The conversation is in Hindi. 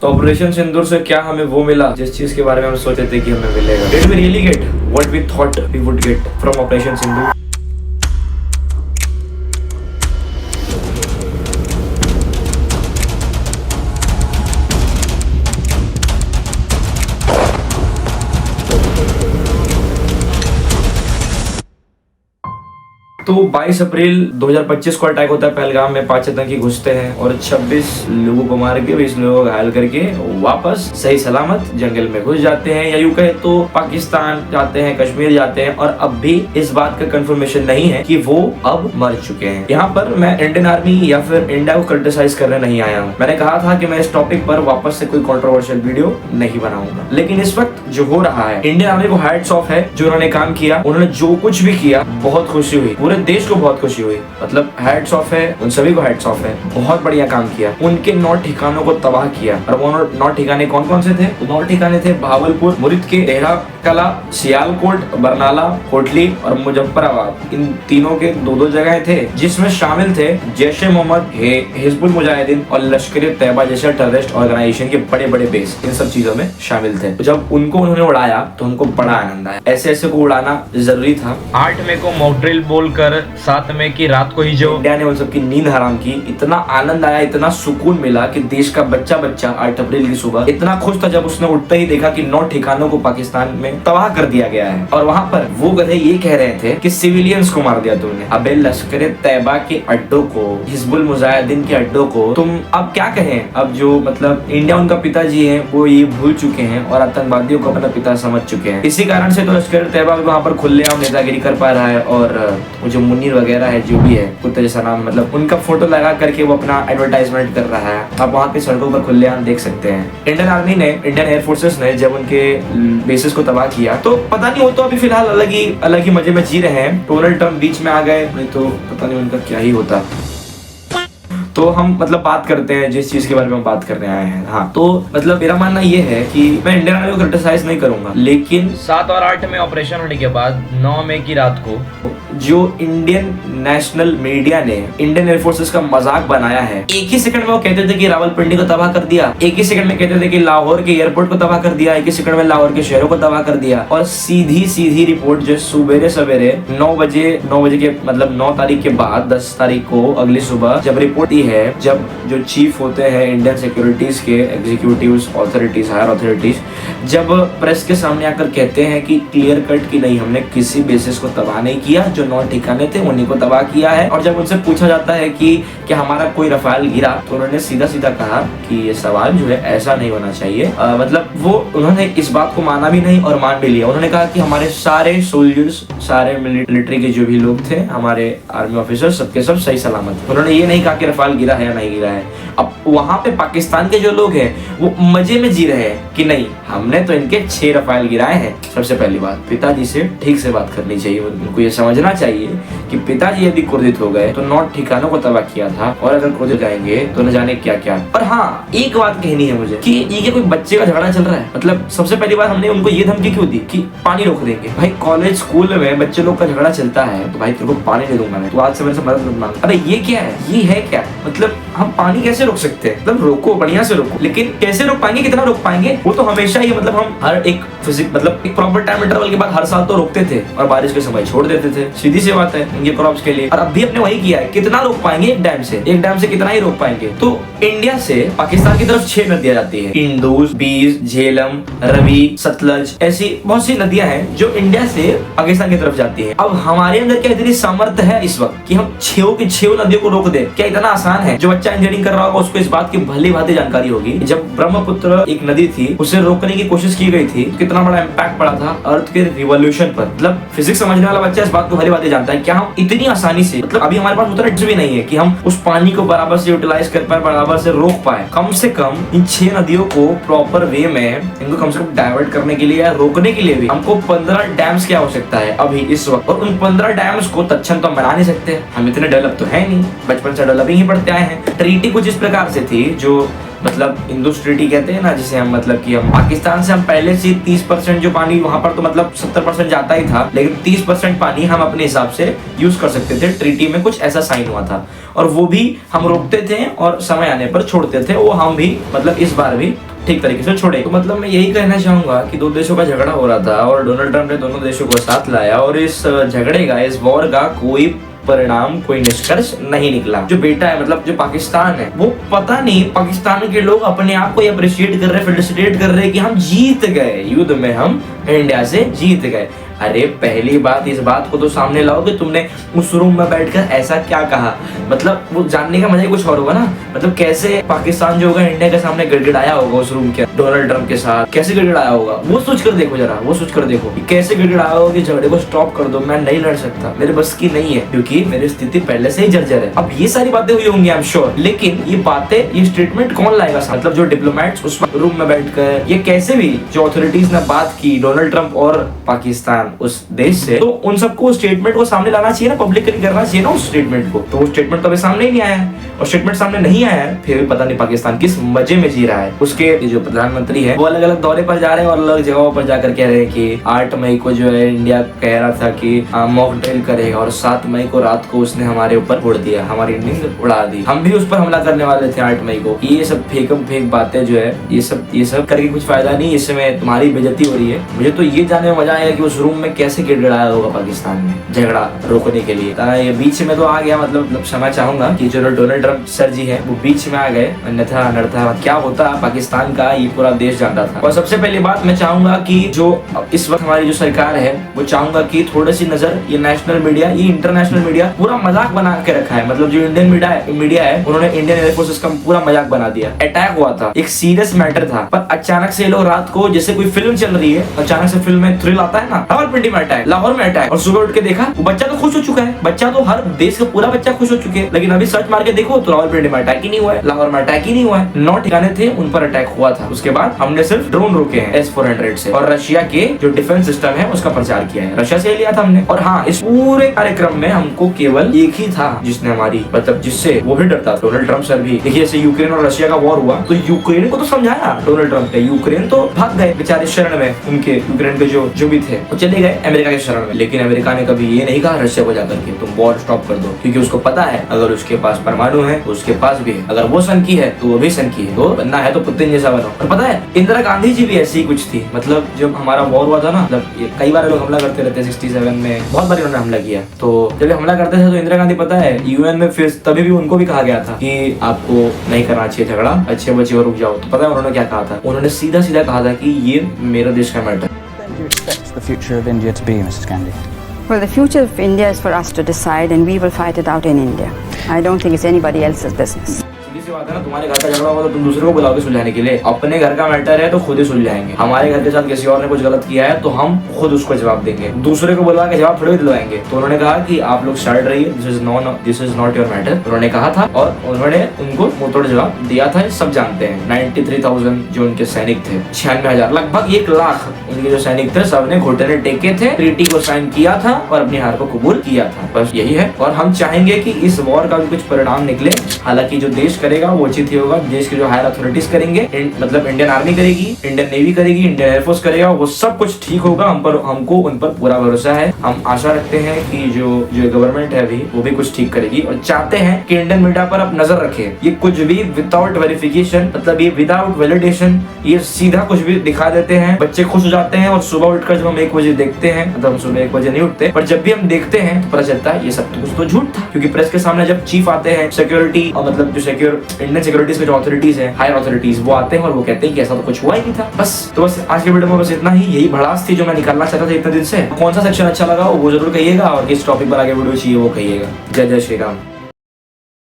तो ऑपरेशन सिंदूर से क्या हमें वो मिला जिस चीज के बारे में हम सोचे थे कि हमें मिलेगा? Did we really get what we thought we would get from operation Sindoor? तो 22 अप्रैल 2025 को अटैक होता है पहलगाम में। 5 आतंकी घुसते हैं और 26 लोगों को मार के 20 लोगों को घायल करके वापस सही सलामत जंगल में घुस जाते हैं, या यूं कहे तो पाकिस्तान जाते हैं, कश्मीर जाते हैं। और अब भी इस बात का कंफर्मेशन नहीं है कि वो अब मर चुके हैं। यहाँ पर मैं इंडियन आर्मी या फिर इंडिया को क्रिटिसाइज करने नहीं आया हूँ। मैंने कहा था कि मैं इस टॉपिक पर वापस से कोई कंट्रोवर्शियल वीडियो नहीं बनाऊंगा, लेकिन इस वक्त जो हो रहा है, इंडियन आर्मी को हैट्स ऑफ है जो उन्होंने काम किया। उन्होंने जो कुछ भी किया बहुत खुशी हुई, पूरे देश को बहुत खुशी हुई। मतलब हैट्स ऑफ है, उन सभी को हैट्स ऑफ है। बहुत बढ़िया काम किया। उनके 9 ठिकानों को तबाह किया। और वो 9 ठिकाने कौन कौन से थे? 9 ठिकाने थे भावलपुर, मुरिद के देहरा कला, सियालकोट, बरनाला, कोटली और मुजफ्फराबाद। इन तीनों के 2-2 जगह थे, जिसमें शामिल थे जैश ए मोहम्मद, हिजबुल मुजाहिदीन और लश्कर ए तैयबा जैसे टेररिस्ट ऑर्गेनाइजेशन के बड़े बड़े बेस इन सब चीजों में शामिल थे। तो जब उनको उन्होंने उड़ाया तो हमको बड़ा आनंद आया। ऐसे ऐसे को उड़ाना जरूरी था। 8 मई को मॉक ड्रिल बोलकर 7 मई की रात को ही जो इंडिया ने उन सबकी नींद हराम की, इतना आनंद आया, इतना सुकून मिला कि देश का बच्चा 8 अप्रैल की सुबह इतना खुश था जब उसने उठते ही देखा कि 9 ठिकानों को पाकिस्तान में तबाह कर दिया गया है। और वहाँ पर वो गधे ये कह रहे थे कि सिविलियंस को मार दिया तुमने। अबे लश्कर तैयबा के अड्डों को, हिजबुल मुजाहिदीन के अड्डों को तुम अब क्या कहें? अब जो मतलब इंडिया उनका पिताजी है वो ये भूल चुके हैं और आतंकवादियों को अपना पिता समझ चुके हैं। इसी कारण से तो लश्कर तैयबा वहाँ पर खुलेआम नेतागिरी कर पा रहा है। और जो मुनीर वगैरह है, जो भी है, कुत्ते जैसा नाम, मतलब उनका फोटो लगा करके वो अपना एडवर्टाइजमेंट कर रहा है। आप वहाँ पे सड़कों पर खुलेआम देख सकते हैं। इंडियन आर्मी ने, इंडियन एयरफोर्सेस ने जब उनके बेसिस को तबाह किया तो पता नहीं, वो तो अभी फिलहाल अलग ही मजे में जी रहे हैं। डोनाल्ड ट्रम्प बीच में आ गए, नहीं तो पता नहीं उनका क्या ही होता। तो हम मतलब बात करते हैं जिस चीज के बारे में हम बात करने आए हैं। हाँ, तो मतलब मेरा मानना ये है कि मैं इंडियन आर्मी को क्रिटिसाइज नहीं करूंगा, लेकिन 7 और 8 में ऑपरेशन होने के बाद 9 मई की रात को जो इंडियन नेशनल मीडिया ने इंडियन एयरफोर्सेस का मजाक बनाया है। एक ही सेकंड में वो कहते थे कि रावलपिंडी को तबाह कर दिया, एक ही सेकंड में कहते थे कि लाहौर के एयरपोर्ट को तबाह कर दिया, एक ही सेकंड में लाहौर के शहरों को तबाह कर दिया। और सीधी रिपोर्ट जो सवेरे 9 बजे के मतलब 9 तारीख के बाद 10 तारीख को अगली सुबह जब रिपोर्ट दी है, जब जो चीफ होते हैं इंडियन सिक्योरिटीज के एग्जीक्यूटिव्स, ऑथोरिटीज, हायर ऑथोरिटीज, जब प्रेस के सामने आकर कहते हैं कि क्लियर कट की नहीं, हमने किसी बेसिस को तबाह नहीं किया, जो 9 ठिकाने थे उन्हीं को तबाह किया है। और जब उनसे पूछा जाता है कि क्या हमारा कोई रफाल गिरा, तो उन्होंने सीधा कहा कि ये सवाल जो है ऐसा नहीं होना चाहिए। मतलब वो उन्होंने इस बात को माना भी नहीं और मान भी लिया। उन्होंने कहा कि हमारे सारे सोल्जर्स, सारे मिलिट्री के जो भी लोग थे, हमारे आर्मी ऑफिसर, सबके सब सही सलामत। उन्होंने ये नहीं कहा कि रफाल गिरा है या नहीं गिरा है। अब वहां पे पाकिस्तान के जो लोग हैं वो मजे में जी रहे हैं कि नहीं, हमने तो इनके 6 रफाल गिराए हैं। सबसे पहली बात, पिताजी से ठीक से बात करनी चाहिए। उनको ये समझना चाहिए कि पिताजी यदि क्रोधित हो गए तो 9 ठिकानों को तबाह किया था, और अगर क्रोधित जाएंगे तो न जाने क्या क्या। और हाँ, एक बात कहनी है मुझे कि ये कोई बच्चे का झगड़ा चल रहा है। मतलब सबसे पहली बात, हमने उनको ये धमकी क्यों दी कि पानी रोक देंगे? भाई कॉलेज स्कूल में बच्चे लोग का झगड़ा चलता है तो भाई तेरे को पानी दे दूंगा मैं, तो आज से मेरे से मदद मांग। अरे ये क्या है? ये है क्या? मतलब हम पानी कैसे रोक सकते हैं? मतलब रोको, बढ़िया से रोको, लेकिन कैसे रोक पाएंगे, कितना रोक पाएंगे? वो तो हमेशा ही, मतलब हम हर एक फिजिक, मतलब एक प्रॉपर टाइम इंटरवल के बाद हर साल तो रोकते थे और बारिश के समय छोड़ देते थे। सीधी सी बात है इनके क्रॉप्स के लिए। और अब भी अपने वही किया है। कितना रोक पाएंगे? एक डैम से कितना ही रोक पाएंगे? तो इंडिया से पाकिस्तान की तरफ 6 नदियां जाती है, इंदूज, बीज, झेलम, रवि, सतलज, ऐसी बहुत सी नदियां हैं जो इंडिया से पाकिस्तान की तरफ जाती है। अब हमारे अंदर क्या इतनी सामर्थ्य है इस वक्त कि हम 6 नदियों को रोक दे? क्या इतना आसान है? जो बच्चा इंजीनियरिंग कर रहा होगा उसको इस बात की भली भांति जानकारी होगी। जब ब्रह्मपुत्र एक नदी थी, उसे रोकने की कोशिश की गई थी, कितना बड़ा इम्पैक्ट पड़ा था अर्थ के रिवॉल्यूशन पर। मतलब फिजिक्स समझने वाला बच्चा इस बात को भली भांति जानता है। क्या हम इतनी आसानी से, मतलब अभी हमारे पास उतना भी नहीं है कि हम उस पानी को बराबर से यूटिलाइज कर पाए, बराबर से रोक पाए। कम से कम इन 6 नदियों को प्रॉपर वे में इनको कम से कम डाइवर्ट करने के लिए या रोकने के लिए भी हमको 15 डैम्स की आवश्यकता है अभी इस वक्त। और उन 15 डैम्स को तत्क्षण तो हम बना नहीं सकते, हम इतने डेवलप तो है नहीं, बचपन से डेवलपिंग ही पढ़ते आए हैं। ट्रीटी कुछ इस प्रकार से थी जो मतलब इंडस ट्रीटी कहते हैं ना, जिसे हम मतलब कि हम पाकिस्तान से हम पहले से 30% जो पानी वहां पर तो मतलब 70% जाता ही था, लेकिन 30% पानी हम अपने हिसाब से यूज कर सकते थे। ट्रीटी में कुछ ऐसा साइन हुआ था और वो भी हम रोकते थे और समय आने पर छोड़ते थे। वो हम भी मतलब इस बार भी ठीक तरीके से छोड़े। तो मतलब मैं यही कहना चाहूंगा कि दो देशों का झगड़ा हो रहा था और डोनाल्ड ट्रंप ने दोनों देशों को साथ लाया और इस झगड़े का, इस वॉर का कोई परिणाम, कोई निष्कर्ष नहीं निकला। जो बेटा है मतलब जो पाकिस्तान है, वो पता नहीं पाकिस्तान के लोग अपने आप को अप्रिशिएट कर रहे, फेलिसिटेट कर रहे कि हम जीत गए युद्ध में, हम इंडिया से जीत गए। अरे पहली बात, इस बात को तो सामने लाओ कि तुमने उस रूम में बैठकर ऐसा क्या कहा। मतलब वो जानने का मजा ही कुछ और होगा ना। मतलब कैसे पाकिस्तान जो होगा इंडिया के सामने गिड़गिड़ाया होगा उस रूम के डोनाल्ड ट्रंप के साथ, कैसे गिड़गिड़ाया होगा वो सोच कर देखो जरा, वो सोच कर देखो कि कैसे गिड़गिड़ाया होगा कि झगड़े को स्टॉप कर दो, मैं नहीं लड़ सकता, मेरे बस की नहीं है क्योंकि मेरी स्थिति पहले से ही जर्जर है। अब ये सारी बातें हुई होंगी आई एम श्योर, लेकिन ये बातें, ये स्टेटमेंट कौन लाएगा? मतलब जो डिप्लोमेट्स उस रूम में बैठकर, ये कैसे भी जो अथॉरिटीज ने बात की डोनाल्ड ट्रंप और पाकिस्तान उस देश से, तो उन सबको स्टेटमेंट को सामने लाना चाहिए ना, पब्लिकली करना चाहिए ना उस स्टेटमेंट को। तो वो स्टेटमेंट तो अभी सामने ही नहीं आया है और स्टेटमेंट सामने नहीं आया है, फिर भी पता नहीं पाकिस्तान किस मजे में जी रहा है। उसके जो प्रधानमंत्री है वो अलग अलग दौरे पर जा रहे हैं और अलग जगहों पर जाकर कह रहे हैं कि 8 मई को जो है इंडिया कह रहा था कि मॉक ड्रिल करेगा और 7 मई को रात को उसने हमारे ऊपर उड़ दिया, हमारी नींद उड़ा दी, हम भी उस पर हमला करने वाले थे 8 मई को। ये सब फेक बातें जो है, ये सब करके कुछ फायदा नहीं, इसमें तुम्हारी बेइज्जती हो रही है। मुझे तो ये जानने में मजा आएगा कि उस रूम में कैसे गिड़गिड़ाया होगा पाकिस्तान में झगड़ा रोकने के लिए। ये बीच में तो आ गया, मतलब क्षमा चाहूंगा कि जो डोनाल्ड ट्रंप सर जी है वो बीच में आ गए, अन्यथा अनर्था क्या होता पाकिस्तान का ये पूरा देश जानता था। और सबसे पहली बात मैं चाहूंगा कि जो इस वक्त हमारी जो सरकार है वो चाहूंगा कि थोड़ी सी नजर, ये नेशनल मीडिया, ये इंटरनेशनल मीडिया पूरा मजाक बना के रखा है। मतलब जो इंडियन मीडिया है उन्होंने इंडियन एयरफोर्सेस का पूरा मजाक बना दिया। अटैक हुआ था, एक सीरियस मैटर था, पर अचानक से लोग रात को जैसे कोई फिल्म चल रही है, अचानक से फिल्म में थ्रिल आता है ना, रावलपिंडी में अटैक, लाहौर में अटैक, और सुबह उठ के देखा वो बच्चा तो खुश हो चुका है, बच्चा तो हर देश का पूरा बच्चा खुश हो चुके हैं, लेकिन अभी सर्च मार के देखो तो रावलपिंडी में अटैक ही नहीं हुआ है, लाहौर में अटैक ही नहीं हुआ है। 9 ठिकाने थे उन पर अटैक हुआ था। उसके बाद हमने सिर्फ ड्रोन रोके हैं S-400 से और रशिया के जो डिफेंस सिस्टम है उसका प्रचार किया है, रशिया से लिया था हमने। और हाँ, इस पूरे कार्यक्रम में हमको केवल एक ही था जिसने हमारी, मतलब जिससे वो भी डरता था, डोनाल्ड ट्रंप सर भी। देखिए जैसे यूक्रेन और रशिया का वॉर हुआ तो यूक्रेन को तो समझाया डोनाल्ड ट्रंप ने, यूक्रेन तो भाग गए बेचारे शरण में, उनके यूक्रेन के जो भी थे वो चले गए अमेरिका के शरण में। लेकिन अमेरिका ने कभी ये नहीं कहा रशिया को जाकर के तुम वॉर स्टॉप कर दो, क्योंकि उसको पता है अगर उसके पास परमाणु है तो उसके पास भी है, अगर वो सनकी है तो वो भी सनकी है, तो बनना है तो पुतिन जैसा बनो। और पता है इंदिरा गांधी जी भी ऐसी कुछ थी। मतलब जब हमारा वॉर हुआ था ना, मतलब कई बार लोग हमला करते रहते, 67 में बहुत बार उन्होंने हमला किया, तो जब हमला करते थे तो इंदिरा गांधी पता है UN में फिर तभी भी उनको भी कहा गया था कि आपको नहीं करना चाहिए झगड़ा, अच्छे बच्चे को रुक जाओ। तो पता है उन्होंने क्या कहा था? उन्होंने सीधा सीधा कहा था कि ये मेरा देश का matter. The future of India to be, Mrs. Gandhi? Well, the future of India is for us to decide, and we will fight it out in India. I don't think it's anybody else's business. सीधी सी बात है ना, तुम्हारे घर का झगड़ा होगा तो तुम दूसरे को बुलाओगे सुलझाने के लिए। अपने घर का मैटर है तो खुद ही सुलझाएंगे। हमारे घर के साथ किसी और ने कुछ गलत किया है तो हम खुद उसको जवाब देंगे, दूसरे को बुला के जवाब थोड़ी दिलवाएंगे। तो उन्होंने कहा कि आप लोग साइड रहिए, this is not your matter, उन्होंने कहा था और उन्होंने उनको मुंहतोड़ जवाब दिया था। सब जानते हैं 93,000 जो उनके सैनिक थे, 96,000 लगभग 1 लाख उनके जो सैनिक थे, सबने घुटने टेके थे, ट्रीटी को साइन किया था और अपनी हार को कबूल किया था। बस यही है। और हम चाहेंगे कि इस वॉर का भी कुछ परिणाम निकले। हालांकि जो देश करेगा वो उचित ही होगा, देश के जो हायर अथॉरिटीज करेंगे, मतलब इंडियन आर्मी करेगी, इंडियन नेवी करेगी, इंडियन एयरफोर्स करेगा, वो सब कुछ ठीक होगा। हमको उन पर पूरा भरोसा है। हम आशा रखते हैं कि जो गवर्नमेंट है अभी वो भी कुछ ठीक करेगी और चाहते हैं कि इंडियन मीडिया पर अब नजर रखे। ये कुछ भी विदाउट वेरिफिकेशन, मतलब ये विदाउट वैलिडेशन, ये सीधा कुछ भी दिखा देते हैं, बच्चे खुश हो जाते हैं। और सुबह उठकर जब हम 1 बजे देखते हैं, मतलब हम सुबह 1 बजे नहीं उठते, पर जब भी हम देखते हैं तो पता चलता है ये सब कुछ तो झूठ था। क्योंकि प्रेस के सामने जब चीफ आते हैं, सिक्योरिटी और मतलब जो इंडियन सिक्योरिटीज के जो अथॉरिटीज है, हायर अथॉरिटीज, वो आते हैं और वो कहते हैं कि ऐसा तो कुछ हुआ ही नहीं था। बस आज के वीडियो में बस इतना ही। यही भड़ास थी जो मैं निकालना चाहता था इतने दिन से। कौन सा सेक्शन अच्छा लगा वो जरूर कहिएगा और किस टॉपिक पर आगे वीडियो चाहिए वो कहिएगा। जय जय श्री राम।